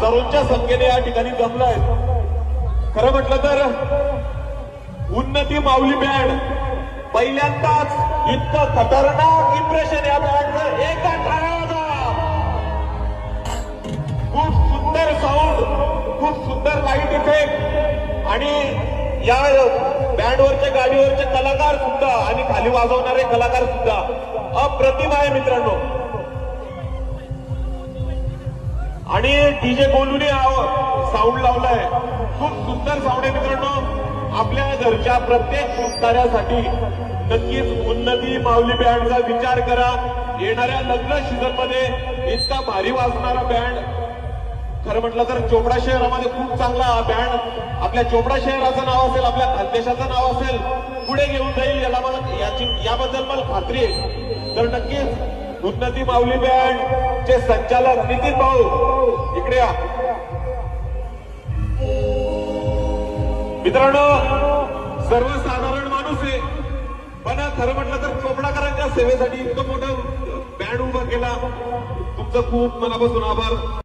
तरुणच्या संख्येने या ठिकाणी जमलाय। खरं म्हटलं तर उन्नती माऊली बँड पहिल्यांदाच इतकं खतरनाक इम्प्रेशन या बँडचं एका ठाण्याला, खूप सुंदर साऊंड, खूप सुंदर लाईट इफेक्ट आणि या बँडवरचे गाडीवरचे कलाकार सुद्धा आणि खाली वाजवणारे कलाकार सुद्धा अप्रतिम आहे मित्रांनो। आणि डीजे गोलूने साऊंड लावलाय, खूप सुंदर साऊंड आहे मित्रांनो। आपल्या घरच्या प्रत्येक शुभकार्यासाठी नक्कीच उन्नती माऊली बँडचा विचार करा। येणाऱ्या लग्न सीझन मध्ये इतका भारी वाजणारा बँड, खरं म्हटलं तर चोपडा शहरामध्ये खूप चांगला बँड, आपल्या चोपडा शहराचं नाव असेल, आपल्या खानदेशाचं नाव असेल, पुढे घेऊन जाईल याबद्दल मला खात्री आहे। तर नक्कीच उन्नती माऊली बँड चे संचालक नितीन भाऊ इकडे या। मित्रांनो, सर्वसाधारण माणूस आहे, पण खरं म्हटलं तर चोपडाकरांच्या सेवेसाठी इतकं मोठं बँड उभा केला, तुमचं खूप मनापासून आभार।